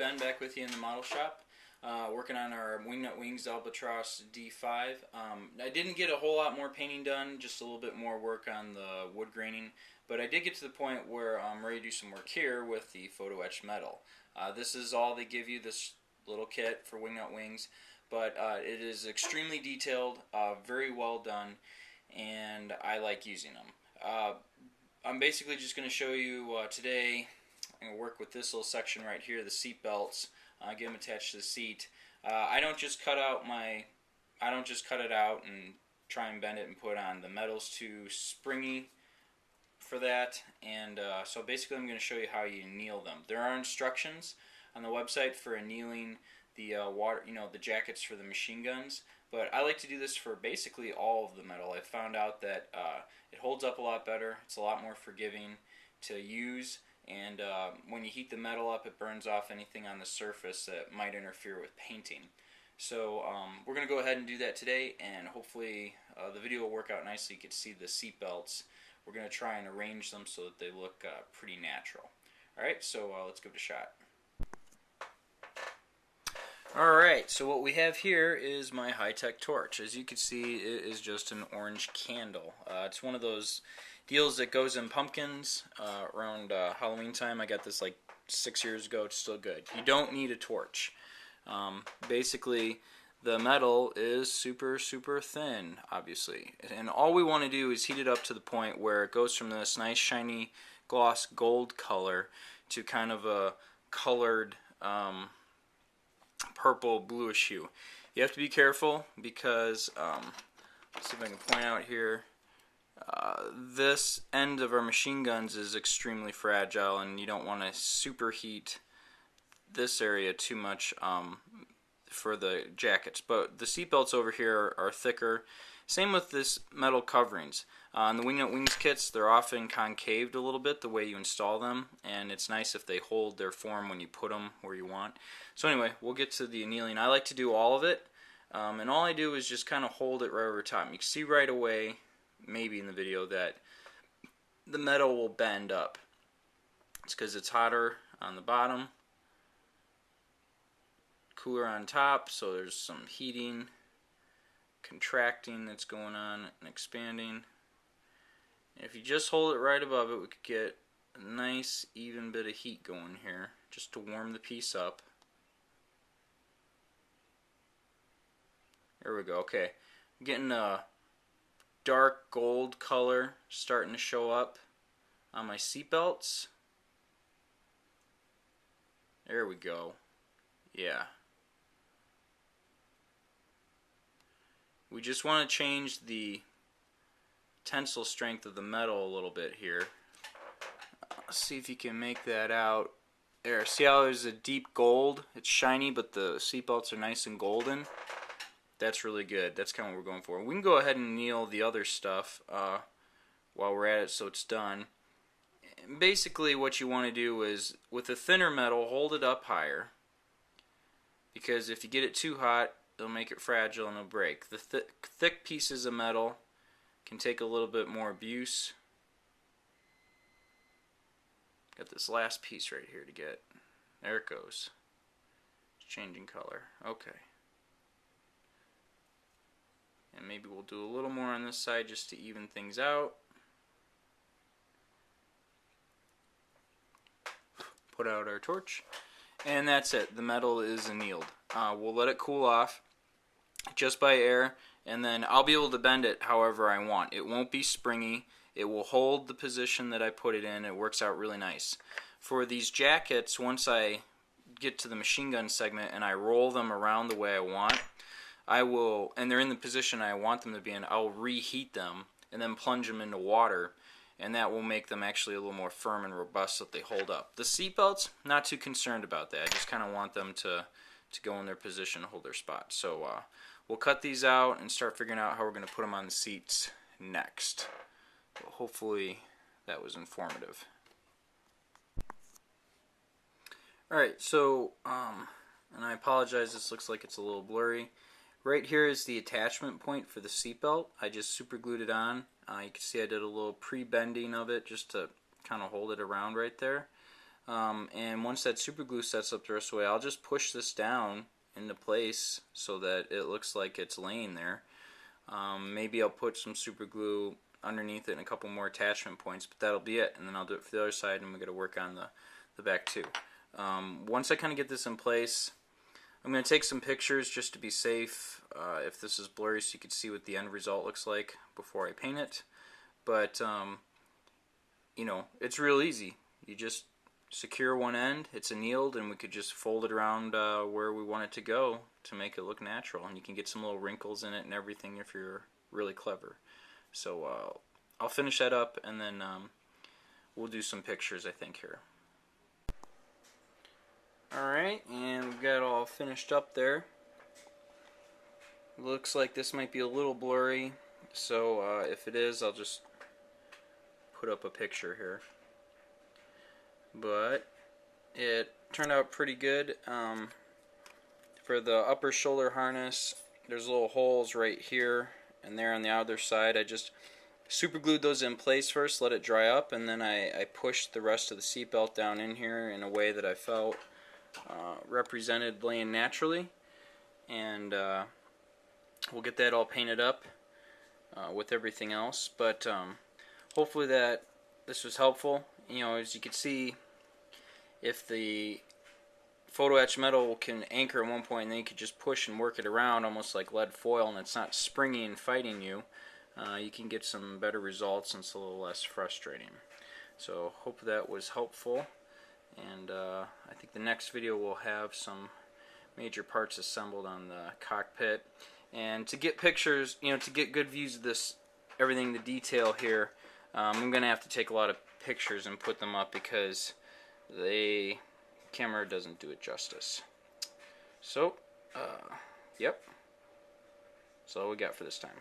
Ben, back with you in the model shop, working on our Wingnut Wings Albatros D5. I didn't get a whole lot more painting done, just a little bit more work on the wood graining, but I did get to the point where I'm ready to do some work here with the photo-etched metal. This is all they give you, this little kit for Wingnut Wings, but it is extremely detailed, very well done, and I like using them. I'm basically just going to show you today. I'm going to work with this little section right here, the seat belts. Get them attached to the seat. I don't just cut it out and try and bend it and put it on. The metal's too springy for that, and so basically I'm going to show you how you anneal them. There are instructions on the website for annealing the the jackets for the machine guns, but I like to do this for basically all of the metal. I found out that it holds up a lot better. It's a lot more forgiving to use. And when you heat the metal up, it burns off anything on the surface that might interfere with painting. So we're going to go ahead and do that today, and hopefully the video will work out nicely. You can see the seat belts. We're going to try and arrange them so that they look pretty natural. Alright, so let's give it a shot. Alright, so what we have here is my high-tech torch. As you can see, it is just an orange candle. It's one of those deals that goes in pumpkins around Halloween time. I got this like 6 years ago. It's still good. You don't need a torch. Basically, the metal is super thin, obviously, and all we want to do is heat it up to the point where it goes from this nice shiny gloss gold color to kind of a colored purple bluish hue. You have to be careful because let's see if I can point out here. This end of our machine guns is extremely fragile, and you don't want to superheat this area too much for the jackets. But the seat belts over here are thicker. Same with this metal coverings. On the Wingnut Wings kits, they're often concaved a little bit the way you install them, and it's nice if they hold their form when you put them where you want. So anyway, we'll get to the annealing. I like to do all of it, and all I do is just kind of hold it right over top. You can see right away, maybe in the video, that the metal will bend up. It's because it's hotter on the bottom, cooler on top, so there's some heating, contracting that's going on and expanding. And if you just hold it right above it, we could get a nice even bit of heat going here just to warm the piece up. There we go. Okay, I'm getting a dark gold color starting to show up on my seat belts. There we go. Yeah. We just want to change the tensile strength of the metal a little bit here. Let's see if you can make that out. There, see how there's a deep gold? It's shiny, but the seat belts are nice and golden. That's really good. That's kind of what we're going for. We can go ahead and anneal the other stuff while we're at it so it's done. Basically what you want to do is, with a thinner metal, hold it up higher. Because if you get it too hot, it'll make it fragile and it'll break. The thick pieces of metal can take a little bit more abuse. Got this last piece right here to get. There it goes. It's changing color. Okay. And maybe we'll do a little more on this side just to even things out. Put out our torch. And that's it. The metal is annealed. We'll let it cool off just by air, and then I'll be able to bend it however I want. It won't be springy. It will hold the position that I put it in. It works out really nice. For these jackets, once I get to the machine gun segment and I roll them around the way I want, I will, and they're in the position I want them to be in, I'll reheat them and then plunge them into water, and that will make them actually a little more firm and robust so that they hold up. The seat belts, not too concerned about that. I just kind of want them to go in their position and hold their spot. So we'll cut these out and start figuring out how we're going to put them on the seats next. But hopefully that was informative. Alright, so, and I apologize, this looks like it's a little blurry. Right here is the attachment point for the seatbelt. I just super glued it on. You can see I did a little pre-bending of it just to kind of hold it around right there. And once that super glue sets up the rest of the way, I'll just push this down into place so that it looks like it's laying there. Maybe I'll put some super glue underneath it and a couple more attachment points, but that'll be it. And then I'll do it for the other side, and I'm going to work on the back too. Once I kind of get this in place, I'm going to take some pictures just to be safe, if this is blurry, so you can see what the end result looks like before I paint it. But you know, it's real easy. You just secure one end, it's annealed, and we could just fold it around where we want it to go to make it look natural. And you can get some little wrinkles in it and everything if you're really clever. So I'll finish that up, and then we'll do some pictures, I think, here. Alright, and we've got it all finished up there. Looks like this might be a little blurry, so if it is, I'll just put up a picture here. But it turned out pretty good. For the upper shoulder harness, there's little holes right here and there on the other side. I just super glued those in place first, let it dry up, and then I pushed the rest of the seatbelt down in here in a way that I felt represented laying naturally. And we'll get that all painted up with everything else. But hopefully that this was helpful. You know, as you can see, if the photo etch metal can anchor at one point, and then you could just push and work it around almost like lead foil, and it's not springy and fighting you, you can get some better results, and it's a little less frustrating. So hope that was helpful, and I think the next video will have some major parts assembled on the cockpit. And to get pictures, you know, to get good views of this, everything, the detail here, I'm going to have to take a lot of pictures and put them up because the camera doesn't do it justice. So, yep. That's all we got for this time.